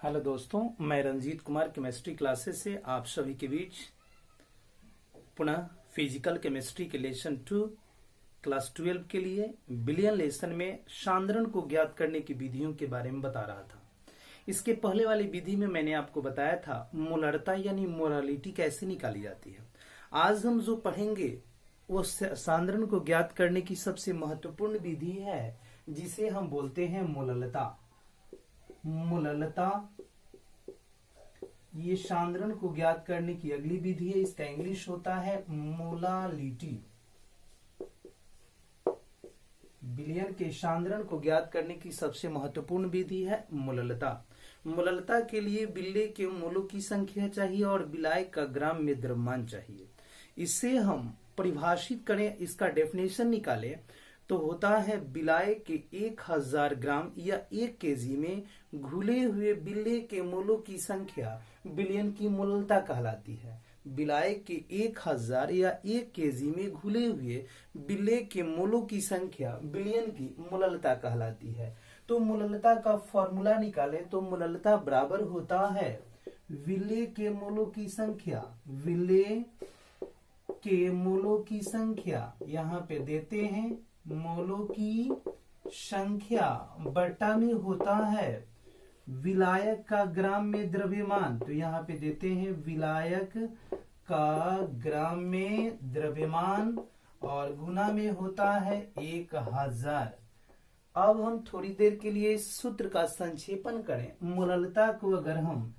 Hello दोस्तों, मैं Ranjit Kumar chemistry classes से आप सभी के बीच पुनः फिजिकल केमिस्ट्री के लेसन 2 क्लास 12 के लिए बिलियन लेसन में सांद्रण को ज्ञात करने की विधियों के बारे में बता रहा था। इसके पहले वाली विधि में मैंने आपको बताया था मोलरता यानी मोलालिटी कैसे निकाली जाती है। आज हम जो पढ़ेंगे वो सांद्रण को ज्ञात करने की सबसे महत्वपूर्ण विधि है, जिसे हम बोलते हैं मोललता। मोललता ये सांद्रण को ज्ञात करने की अगली विधि है। इसका इंग्लिश होता है मोलालिटी। विलयन के सांद्रण को ज्ञात करने की सबसे महत्वपूर्ण विधि है मोललता। मोललता के लिए बिल्ले के मोलों की संख्या चाहिए और विलायक का ग्राम में द्रव्यमान चाहिए। इसे हम परिभाषित करें, इसका डेफिनेशन निकालें तो होता है विलायक के 1000 ग्राम या 1 केजी में घुले हुए बिल्ले के मोलों की संख्या विलयन की मोललता कहलाती है। विलायक के 1000 या 1 केजी में घुले हुए बिल्ले के मोलों की संख्या विलयन की मोललता कहलाती है। तो मोललता का फॉर्मूला निकालें तो मोललता बराबर होता है विल्ले के मोलों की संख्या, विल्ले के मोलों की संख्या यहाँ पे देते हैं मोलों की संख्या बटा में होता है विलायक का ग्राम में द्रव्यमान। तो यहाँ पे देते हैं विलायक का ग्राम में द्रव्यमान और गुना में होता है 1000। अब हम थोड़ी देर के लिए इस सूत्र का संक्षेपण करें। मोललता को अगर हम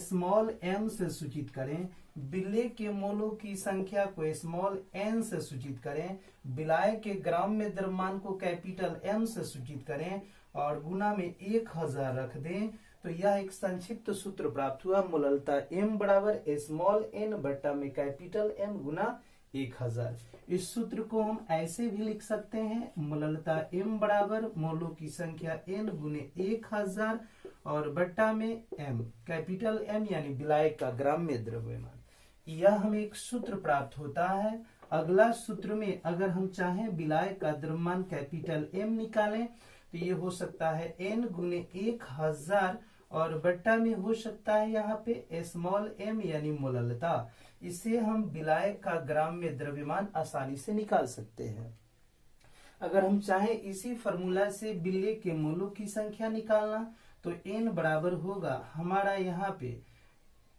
स्मॉल m से सूचित करें, बिल्ले के मोलों की संख्या को स्मॉल n से सूचित करें, विलायक के ग्राम में द्रव्यमान को कैपिटल M से सूचित करें और गुना में 1000 रख दें, तो यह एक संक्षिप्त सूत्र प्राप्त हुआ। मोललता m बराबर स्मॉल n बट्टा में कैपिटल M गुना 1000। इस सूत्र को हम ऐसे भी लिख सकते हैं, मोललता m बराबर मोलों की संख्या n गुने 1000 और बट्टा में m, कैपिटल M यानी विलायक का ग्राम में द्रव्यमान। यह हमें एक सूत्र प्राप्त होता है। अगला सूत्र में अगर हम चाहें विलायक का द्रव्यमान कैपिटल M निकालें तो ये हो सकता है n गुने 1000 और बट्टा में हो सकता है यहाँ पे स्मॉल m यानी मोललता। इसे हम विलायक का ग्राम में द्रव्यमान आसानी से निकाल सकते हैं। अगर हम चाहें इसी फॉर्मूला से बिल्ले के मोलों की संख्या निकालना तो n बराबर होगा हमारा यहाँ पे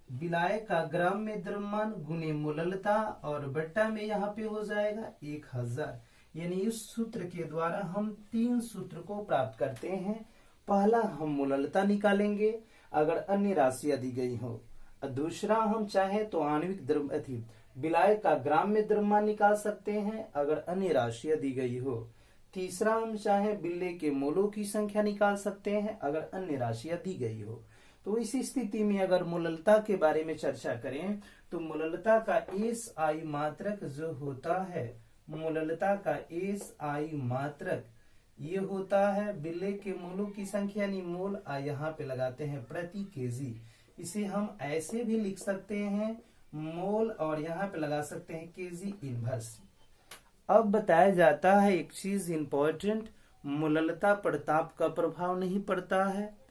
विलायक का ग्राम में द्रव्यमान गुने मोललता और बट्टा में यहाँ पे हो जाएगा 1000। यानी इस सूत्र के द्वारा हम 3 सूत्र को प्राप्त करते हैं। पहला हम मोललता निकालेंगे अगर अन्य राशियां दी गई हो। दूसरा हम चाहे तो आणविक द्रव्य विलायक का ग्राम में द्रव्यमान निकाल सकते हैं अगर अन्य राशियां दी गई हो। तीसरा हम चाहे बिल्ले के मोलों की संख्या निकाल सकते हैं अगर अन्य राशियां दी गई हो। तो इस स्थिति में अगर मोललता के बारे में चर्चा करें तो मोललता का SI मात्रक जो होता है, मोललता का SI मात्रक ये होता है बिल्ले के मोलों की संख्या यानी मोल यहाँ पे लगाते हैं प्रति केजी। इसे हम ऐसे भी लिख सकते हैं मोल और यहाँ पे लगा सकते हैं केजी इनवर्स। अब बताया जाता है एक चीज इंपॉर्टेंट, मोललता पर ताप का प्रभाव नहीं पड़ता है।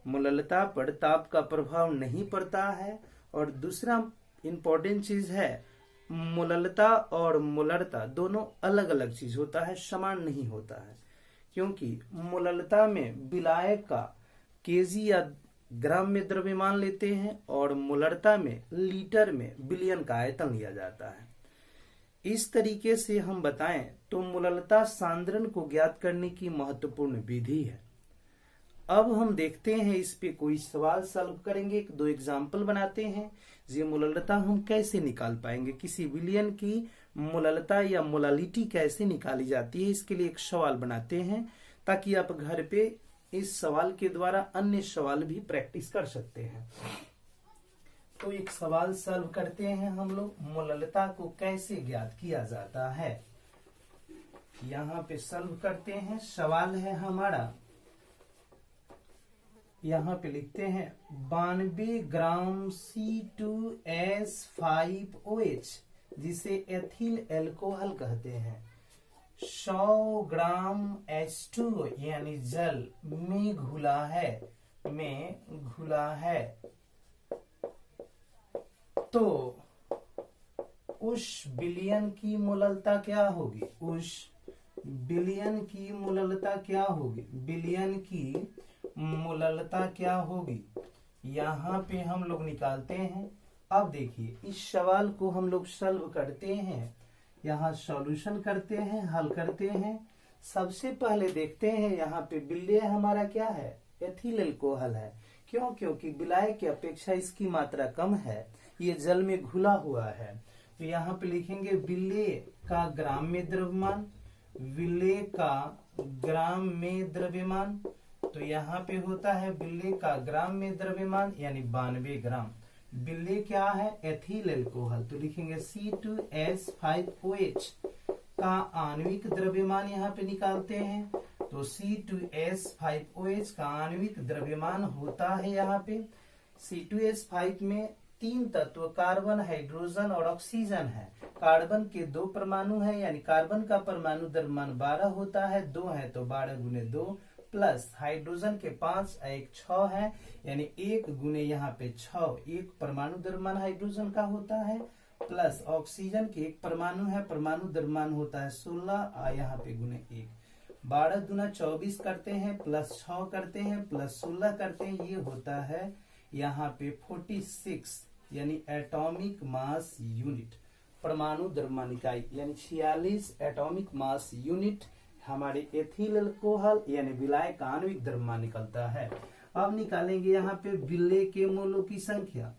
मोललता पर ताप का प्रभाव नहीं पड़ता है। और दूसरा इंपॉर्टेंट चीज है मोललता और मोलरता दोनों अलग अलग चीज होता है, समान नहीं होता है। क्योंकि मोललता में विलायक का केजी या ग्राम में द्रव्यमान लेते हैं और मोलरता में लीटर में बिलियन का आयतन लिया जाता है। इस तरीके से हम बताएं तो मोललता सांद्रण को ज्ञात करने की महत्वपूर्ण विधि है। अब हम देखते हैं इस पे कोई सवाल सॉल्व करेंगे, 1-2 एग्जाम्पल बनाते हैं। ये मोललता हम कैसे निकाल पाएंगे, किसी विलयन की मोललता या मोलालिटी कैसे निकाली जाती है, इसके लिए एक सवाल बनाते हैं ताकि आप घर पे इस सवाल के द्वारा अन्य सवाल भी प्रैक्टिस कर सकते हैं। तो एक सवाल सॉल्व करते हैं हम लोग, मोललता को कैसे ज्ञात किया जाता है। यहाँ पे सॉल्व करते हैं। सवाल है हमारा, यहाँ पे लिखते हैं 92 ग्राम C2H5OH जिसे एथिल एल्कोहल कहते हैं 100 ग्राम H2 यानी जल में घुला है में घुला है तो उस विलयन की मोललता क्या होगी? उस विलयन की मोललता क्या होगी? विलयन की मोललता क्या होगी? यहाँ पे हम लोग निकालते हैं। अब देखिए इस सवाल को हम लोग सॉल्व करते हैं, यहाँ सॉल्यूशन करते हैं, हल करते हैं। सबसे पहले देखते हैं यहाँ पे विलय हमारा क्या है? एथिल अल्कोहल है। क्यों? क्योंकि विलाय की अपेक्षा इसकी मात्रा कम है, ये जल में घुला हुआ है। तो यहाँ पे लिखेंगे विलय का ग्राम में द्रव्यमान, विलय का ग्राम में द्रव्यमान। तो यहाँ पे होता है विलय का ग्राम में द्रव्यमान यानी 92 ग्राम। विलय क्या है? Ethyl alcohol. तो लिखेंगे C2H5OH का आणविक द्रव्यमान यहाँ पे निकालते हैं। तो C2H5OH का आणविक द्रव्यमान होता है यहाँ पे, C2H5 में 3 तत्व कार्बन, हाइड्रोजन और ऑक्सीजन है। कार्बन के 2 परमाणु है यानी कार्बन का परमाणु द्रव्यमान 12 होता है, 2 है तो 12 गुने 2, प्लस हाइड्रोजन के 5 1 6 है यानी 1 गुने यहाँ पे 6, 1 परमाणु द्रव्यमान हाइड्रोजन का होता है, प्लस ऑक्सीजन के 1 परमाणु है, परमाणु द्रव्यमान होता है 16 यहाँ पे गुने 1। 12 दूना 24 करते हैं, प्लस 6 करते हैं, प्लस 16 करते हैं, ये होता है यहाँ पे 46 यानी एटॉमिक मास यूनिट, परमाणु द्रव्यमान इकाई यानी 46 एटॉमिक मास यूनिट हमारे एथिल अल्कोहल यानी विलाय का आणविक द्रव्यमान निकलता है। अब निकालेंगे यहाँ पे विलय के मोलों की संख्या।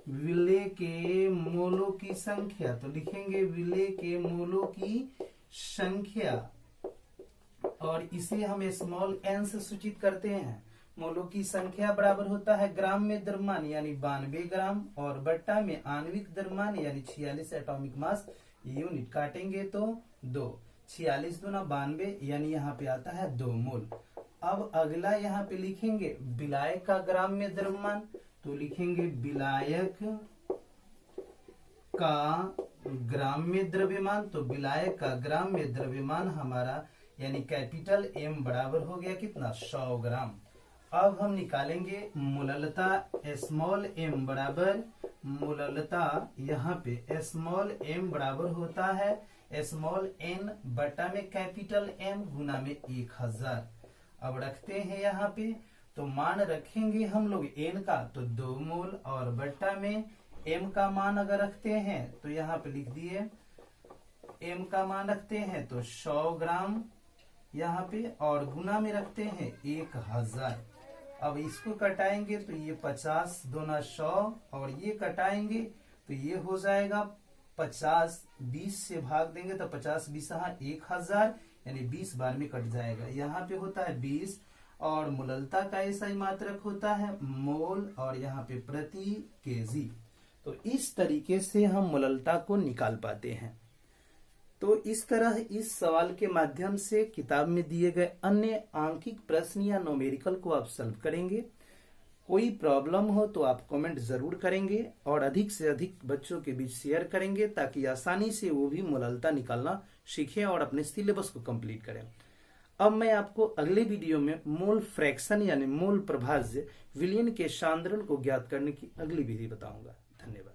विलय के मोलों की संख्या तो लिखेंगे विलय के मोलों की संख्या, और इसे हम स्मॉल n से सूचित करते हैं। मोलों की संख्या बराबर होता है ग्राम में द्रव्यमान यानी 92 ग्राम और बट्टा में आणविक द्रव्यमान यानी 46 एटॉमिक मास यूनिट। काटेंगे तो 2, 46 दूना 92 यानी यहाँ पे आता है 2 मोल। अब अगला यहाँ पे लिखेंगे विलायक का ग्राम में द्रव्यमान। तो लिखेंगे विलायक का ग्राम में द्रव्यमान। तो विलायक का ग्राम में द्रव्यमान हमारा यानी कैपिटल M बराबर हो गया कितना? 100 ग्राम। अब हम निकालेंगे मोललता स्मॉल m बराबर मोललता, यहाँ पे स्मॉल m बराबर होता है स्मॉल n बटा में कैपिटल M गुना में 1000। अब रखते हैं यहाँ पे, तो मान रखेंगे हम लोग n का तो 2 मोल और बटा में m का मान अगर रखते हैं तो यहाँ पे लिख दिए m का मान रखते हैं तो 100 ग्राम यहाँ पे, और गुना में रखते हैं 1000। अब इसको कटाएंगे तो ये 50 दूना 100 और ये कटाएंगे तो ये हो जाएगा 50, 20 से भाग देंगे तो 50 20 1000 यानी 20 बार में कट जाएगा। यहाँ पे होता है 20 और मोललता का ऐसा ही मात्रक होता है मोल और यहाँ पे प्रति केजी। तो इस तरीके से हम मोललता को निकाल पाते हैं। तो इस तरह इस सवाल के माध्यम से किताब में दिए गए अन्य आंकिक प्रश्न या न्यूमेरिकल को आप सॉल्व करेंगे। कोई प्रॉब्लम हो तो आप कमेंट जरूर करेंगे और अधिक से अधिक बच्चों के बीच शेयर करेंगे ताकि आसानी से वो भी मोललता निकालना सीखें और अपने सिलेबस को कंप्लीट करें। अब मैं आपको अगले वीडियो में मोल फ्रैक्शन यानी मोल प्रभाज्य विलयन के सांद्रण को ज्ञात करने की अगली विधि बताऊंगा। धन्यवाद।